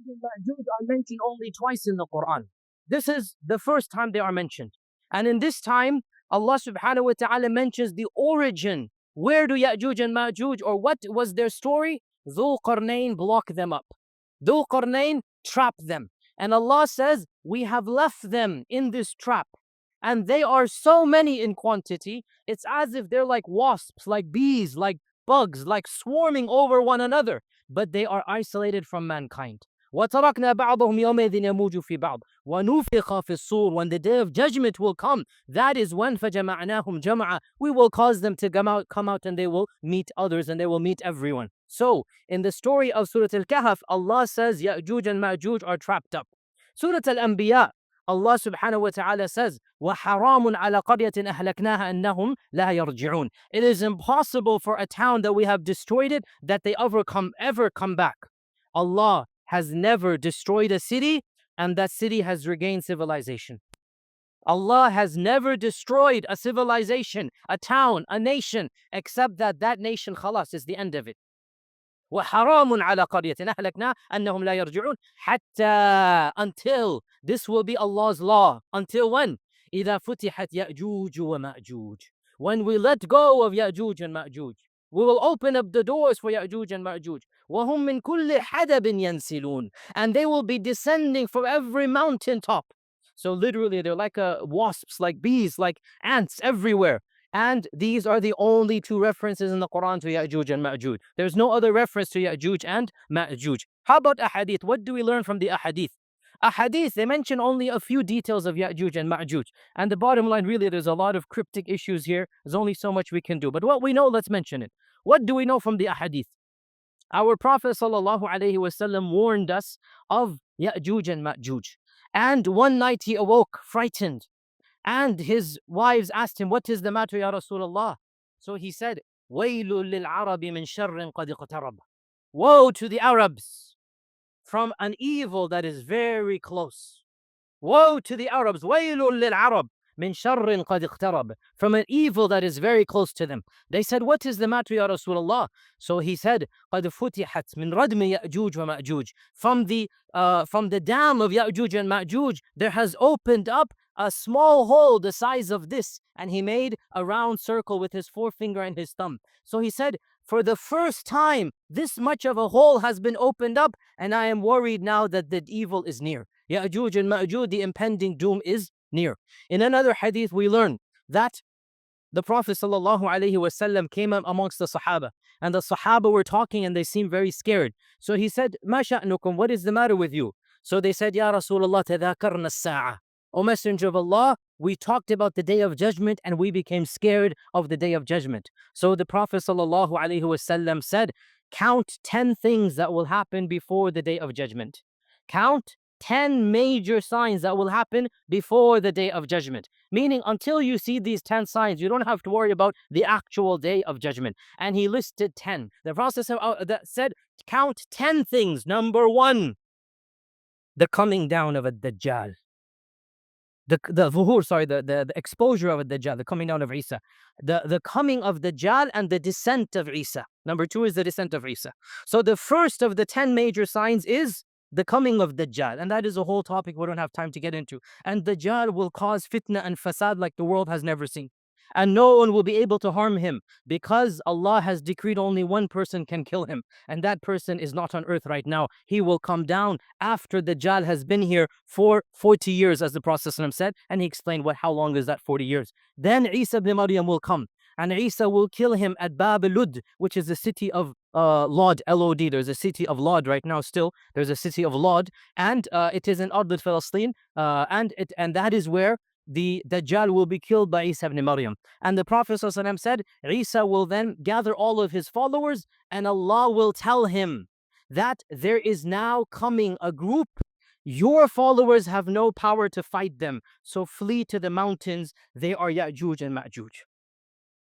and Majuj are mentioned only twice in the Quran. This is the first time they are mentioned. And in this time, Allah subhanahu wa ta'ala mentions the origin. Where do Yajuj and Majuj, or what was their story? Dhul Qarnayn blocked them up. Dhul Qarnayn trapped them. And Allah says, we have left them in this trap. And they are so many in quantity, it's as if they're like wasps, like bees, like bugs, like swarming over one another, but they are isolated from mankind. وَتَرَكْنَا بَعْضَهُمْ يَوْمَئِذٍ يَمُوجُ فِي بَعْضٍ وَنُفِخَ فِي الصُّورِ. When the day of judgment will come, that is when فَجَمَعْنَاهُمْ جَمْعًا. We will cause them to come out and they will meet others and they will meet everyone. So, in the story of Surah Al-Kahf, Allah says Ya'juj and Ma'juj are trapped up. Surah Al-Anbiya, Allah subhanahu wa ta'ala says, وَحَرَامٌ عَلَى قَرْيَةٍ أَهْلَكْنَاهَا أَنَّهُمْ لَا يَرْجِعُونَ. It is impossible for a town that we have destroyed it, that they ever come back. Allah has never destroyed a city, and that city has regained civilization. Allah has never destroyed a civilization, a town, a nation, except that that nation, khalas, is the end of it. وحرام على قرية أهلكنا أنهم لا يرجعون حتى, until, this will be Allah's law. Until when? إذا فتحت يأجوج ومأجوج. When we let go of Yajuj and Ma'juj, we will open up the doors for Yajuj and Ma'juj. وهم من كل حدب ينسلون. And they will be descending from every mountain top. So literally they're like wasps, like bees, like ants everywhere. And these are the only two references in the Quran to Ya'juj and Ma'juj. There's no other reference to Ya'juj and Ma'juj. How about ahadith? What do we learn from the ahadith? Ahadith, they mention only a few details of Ya'juj and Ma'juj. And the bottom line, really, there's a lot of cryptic issues here. There's only so much we can do. But what we know, let's mention it. What do we know from the ahadith? Our Prophet ﷺ warned us of Ya'juj and Ma'juj. And one night he awoke frightened. And his wives asked him, what is the matter, Ya Rasulullah? So he said, وَيْلٌ لِلْعَرَبِ مِنْ شَرٍ قَدْ اقْتَرَبَ. Woe to the Arabs from an evil that is very close. Woe to the Arabs. وَيْلٌ لِلْعَرَبِ مِنْ شَرٍ قَدْ اقْتَرَبَ. From an evil that is very close to them. They said, what is the matter, Ya Rasulullah? So he said, قَدْ فُتِحَتْ مِنْ رَدْمِ يَأْجُوجَ وَمَأْجُوجَ. From the dam of Ya'juj and Ma'juj, there has opened up a small hole the size of this, and he made a round circle with his forefinger and his thumb. So he said, for the first time, this much of a hole has been opened up, and I am worried now that the evil is near. Ya'juj and Ma'juj, the impending doom is near. In another hadith, we learn that the Prophet ﷺ came amongst the Sahaba, and the Sahaba were talking and they seemed very scared. So he said, مَا شَأْنُكُمْ? What is the matter with you? So they said, Ya Rasulullah, تَذَاكَرْنَا السَّاعَةِ. O Messenger of Allah, we talked about the day of judgment and we became scared of the day of judgment. So the Prophet ﷺ said, count 10 things that will happen before the day of judgment. Count 10 major signs that will happen before the day of judgment. Meaning, until you see these 10 signs, you don't have to worry about the actual day of judgment. And he listed 10. The Prophet said, count 10 things. Number 1, the coming down of a Dajjal. The exposure of Dajjal, the coming down of Isa. The coming of Dajjal and the descent of Isa. Number 2 is the descent of Isa. So the first of the 10 major signs is the coming of Dajjal. And that is a whole topic we don't have time to get into. And Dajjal will cause fitna and fasad like the world has never seen. And no one will be able to harm him because Allah has decreed only one person can kill him. And that person is not on earth right now. He will come down after Dajjal has been here for 40 years, as the Prophet ﷺ said. And he explained how long is that 40 years. Then Isa ibn Maryam will come. And Isa will kill him at Bab Lud, which is the city of Lod, L-O-D. There's a city of Lod right now still. There's a city of Lod. And it is in Ard al-Palestine. And that is where the Dajjal will be killed by Isa ibn Maryam. And the Prophet ﷺ said, Isa will then gather all of his followers and Allah will tell him that there is now coming a group. Your followers have no power to fight them. So flee to the mountains. They are Ya'juj and Ma'juj.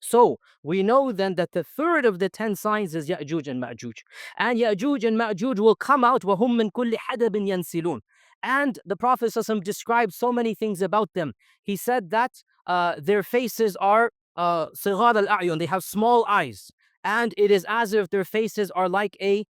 So we know then that the third of the 10 signs is Ya'juj and Ma'juj. And Ya'juj and Ma'juj will come out. وَهُمْ مِنْ كُلِّ حَدَبٍ يَنْسِلُونَ. And the Prophet ﷺ described so many things about them. He said that their faces are صِغَارَ الْأَعْيُنِ. They have small eyes. And it is as if their faces are like a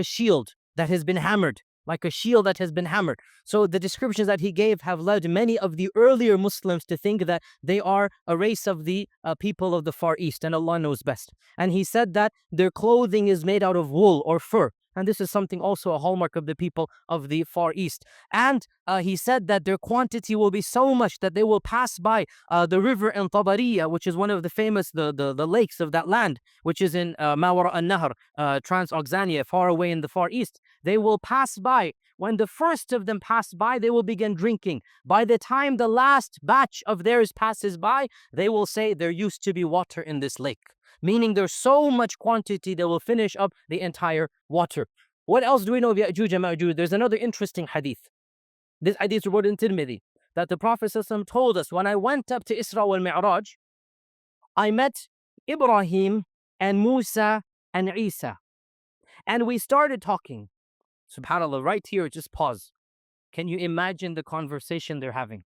shield. that has been hammered, like a shield that has been hammered. So the descriptions that he gave have led many of the earlier Muslims to think that they are a race of the people of the Far East, and Allah knows best. And he said that their clothing is made out of wool or fur. And this is something also a hallmark of the people of the Far East. And he said that their quantity will be so much that they will pass by the river in Tabariya, which is one of the famous, the lakes of that land, which is in Mawara al-Nahr, Transoxania, far away in the Far East. They will pass by. When the first of them pass by, they will begin drinking. By the time the last batch of theirs passes by, they will say there used to be water in this lake. Meaning there's so much quantity they will finish up the entire water. What else do we know of Yajuj and Majuj? There's another interesting hadith. This hadith is reported in Tirmidhi, that the Prophet ﷺ told us, when I went up to Isra wal Mi'raj, I met Ibrahim and Musa and Isa. And we started talking. SubhanAllah, right here, just pause. Can you imagine the conversation they're having?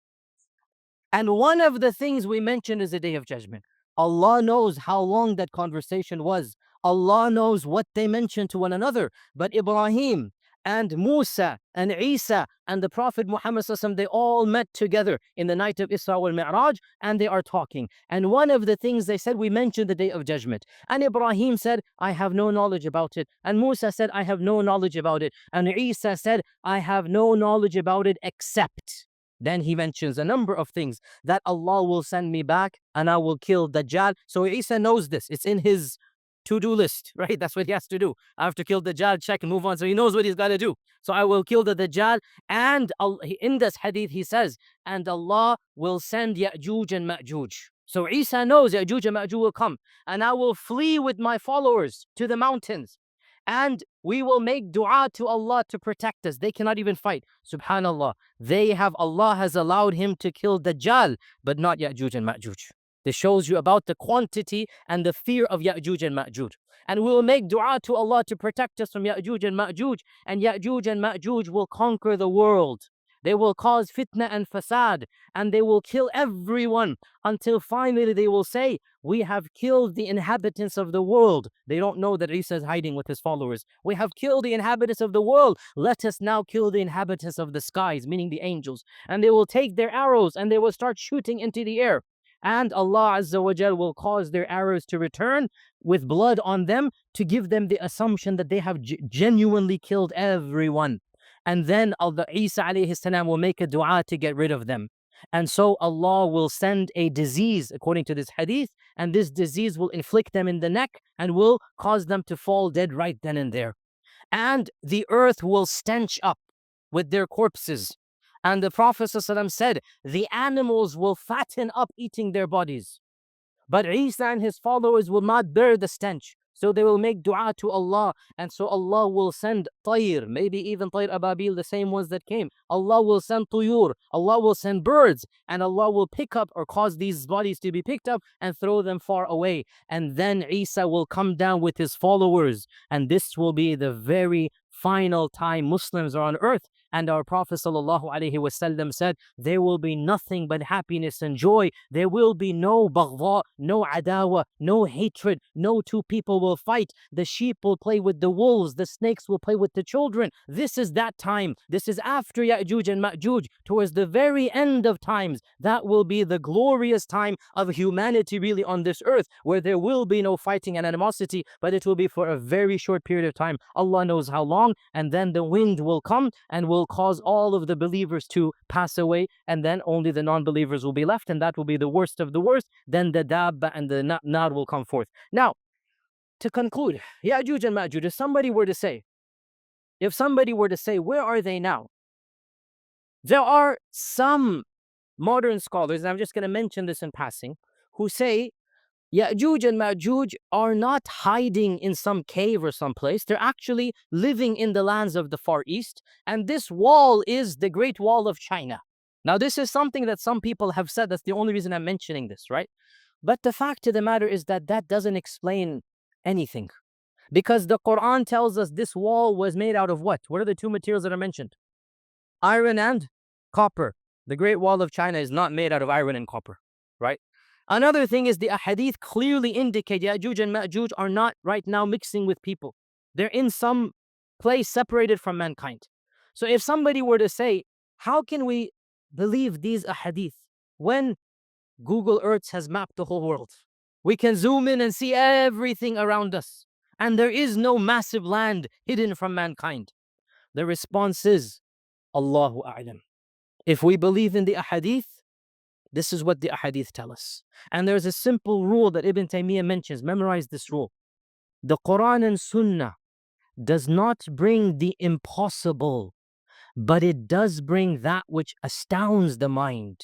And one of the things we mentioned is the Day of Judgment. Allah knows how long that conversation was. Allah knows what they mentioned to one another. But Ibrahim and Musa and Isa and the Prophet Muhammad ﷺ, they all met together in the night of Isra wal Mi'raj, and they are talking. And one of the things they said, we mentioned the Day of Judgment. And Ibrahim said, I have no knowledge about it. And Musa said, I have no knowledge about it. And Isa said, I have no knowledge about it except. Then he mentions a number of things, that Allah will send me back and I will kill Dajjal. So Isa knows this. It's in his to-do list, right? That's what he has to do. I have to kill Dajjal, check and move on. So he knows what he's got to do. So I will kill the Dajjal. And in this hadith, he says, and Allah will send Yajuj and Majuj. So Isa knows Yajuj and Majuj will come. And I will flee with my followers to the mountains. And we will make dua to Allah to protect us. They cannot even fight. Subhanallah. Allah has allowed him to kill Dajjal, but not Ya'juj and Ma'juj. This shows you about the quantity and the fear of Ya'juj and Ma'juj. And we will make dua to Allah to protect us from Ya'juj and Ma'juj. And Ya'juj and Ma'juj will conquer the world. They will cause fitna and fasad, and they will kill everyone until finally they will say, we have killed the inhabitants of the world. They don't know that Isa is hiding with his followers. We have killed the inhabitants of the world. Let us now kill the inhabitants of the skies, meaning the angels. And they will take their arrows and they will start shooting into the air. And Allah Azza wa Jal will cause their arrows to return with blood on them to give them the assumption that they have genuinely killed everyone. And then Isa alayhi salam will make a dua to get rid of them. And so Allah will send a disease, according to this hadith, and this disease will inflict them in the neck and will cause them to fall dead right then and there. And the earth will stench up with their corpses. And the Prophet ﷺ said, the animals will fatten up eating their bodies. But Isa and his followers will not bear the stench. So they will make dua to Allah, and so Allah will send tayr, maybe even tayr ababil, the same ones that came. Allah will send tuyur, Allah will send birds, and Allah will pick up or cause these bodies to be picked up and throw them far away. And then Isa will come down with his followers, and this will be the very final time Muslims are on earth. And our Prophet ﷺ said, there will be nothing but happiness and joy. There will be no baghda, no adawa, no hatred. No two people will fight. The sheep will play with the wolves. The snakes will play with the children. This is that time. This is after Ya'juj and Ma'juj, towards the very end of times. That will be the glorious time of humanity really on this earth, where there will be no fighting and animosity, but it will be for a very short period of time. Allah knows how long. And then the wind will come and will cause all of the believers to pass away, and then only the non-believers will be left, and that will be the worst of the worst. Then the dabba and the nar will come forth. Now, to conclude, Ya'juj and Ma'juj, if somebody were to say, where are they now? There are some modern scholars, and I'm just going to mention this in passing, who say Ya'juj and Ma'juj are not hiding in some cave or someplace. They're actually living in the lands of the Far East. And this wall is the Great Wall of China. Now, this is something that some people have said. That's the only reason I'm mentioning this, right? But the fact of the matter is that that doesn't explain anything. Because the Quran tells us this wall was made out of what? What are the two materials that are mentioned? Iron and copper. The Great Wall of China is not made out of iron and copper, right? Another thing is the ahadith clearly indicate Ya'juj and Ma'juj are not right now mixing with people. They're in some place separated from mankind. So if somebody were to say, how can we believe these ahadith when Google Earth has mapped the whole world? We can zoom in and see everything around us, and there is no massive land hidden from mankind. The response is, Allahu A'lam. If we believe in the ahadith, this is what the ahadith tell us. And there's a simple rule that Ibn Taymiyyah mentions. Memorize this rule. The Quran and Sunnah does not bring the impossible, but it does bring that which astounds the mind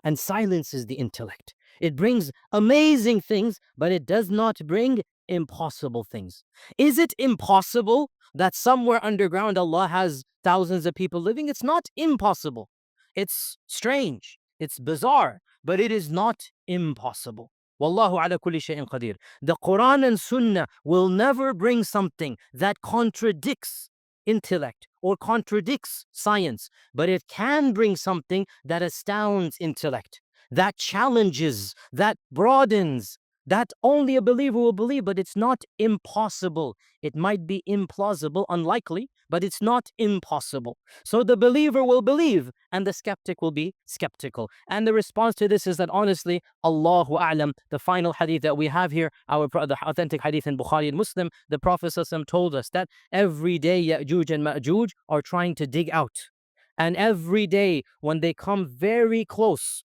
and silences the intellect. It brings amazing things, but it does not bring impossible things. Is it impossible that somewhere underground Allah has thousands of people living? It's not impossible. It's strange. It's bizarre, but it is not impossible. Wallahu ala kulli shay'in qadir. The Quran and Sunnah will never bring something that contradicts intellect or contradicts science, but it can bring something that astounds intellect, that challenges, that broadens, that only a believer will believe, but it's not impossible. It might be implausible, unlikely, but it's not impossible. So the believer will believe and the skeptic will be skeptical. And the response to this is that honestly, Allahu A'lam, the final hadith that we have here, the authentic hadith in Bukhari and Muslim, the Prophet ﷺ told us that every day Yajuj and Majuj are trying to dig out. And every day when they come very close,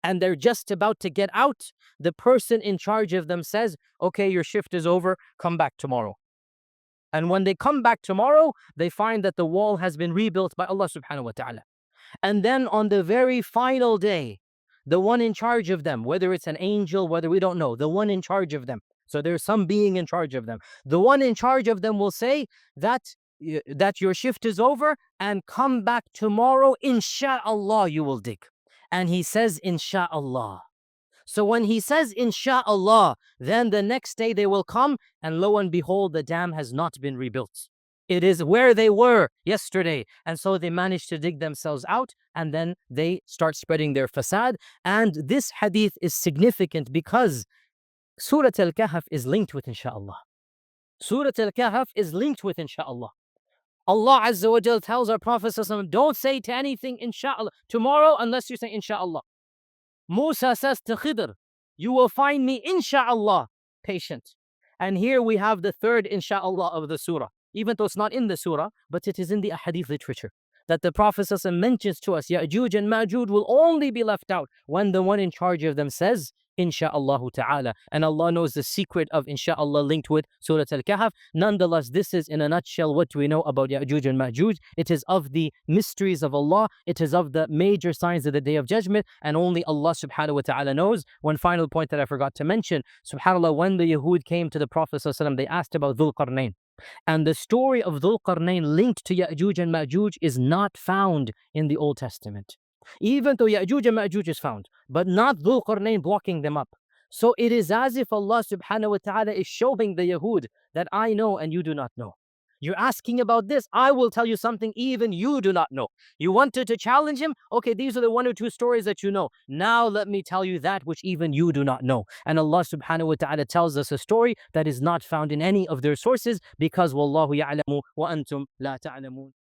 and they're just about to get out, the person in charge of them says, okay, your shift is over, come back tomorrow. And when they come back tomorrow, they find that the wall has been rebuilt by Allah subhanahu wa ta'ala. And then on the very final day, the one in charge of them, whether it's an angel, whether we don't know, the one in charge of them, so there's some being in charge of them, the one in charge of them will say that your shift is over and come back tomorrow, insha'Allah you will dig. And he says, insha'Allah. So when he says, insha'Allah, then the next day they will come, and lo and behold, the dam has not been rebuilt. It is where they were yesterday. And so they manage to dig themselves out, and then they start spreading their fasad. And this hadith is significant because Surah Al-Kahf is linked with insha'Allah. Surah Al-Kahf is linked with insha'Allah. Allah Azza wa Jal tells our Prophet, don't say to anything insha'Allah tomorrow unless you say insha'Allah. Musa says to Khidr, you will find me insha'Allah patient. And here we have the third insha'Allah of the surah, even though it's not in the surah, but it is in the hadith literature, that the Prophet mentions to us, Yajuj and Majuj will only be left out when the one in charge of them says, insha'Allah ta'ala. And Allah knows the secret of insha'Allah linked with Surah Al-Kahf. Nonetheless, this is in a nutshell what we know about Yajuj and Majuj. It is of the mysteries of Allah. It is of the major signs of the Day of Judgment. And only Allah subhanahu wa ta'ala knows. One final point that I forgot to mention. SubhanAllah, when the Yahud came to the Prophet they asked about Dhul Qarnayn. And the story of Dhul Qarnayn linked to Yajuj and Majuj is not found in the Old Testament. Even though Yajuj and Majuj is found, but not Dhul Qarnayn blocking them up. So it is as if Allah subhanahu wa ta'ala is showing the Yahud that I know and you do not know. You're asking about this, I will tell you something even you do not know. You wanted to challenge him? Okay, these are the one or two stories that you know. Now let me tell you that which even you do not know. And Allah subhanahu wa ta'ala tells us a story that is not found in any of their sources because Wallahu ya'lamu wa antum la ta'lamun.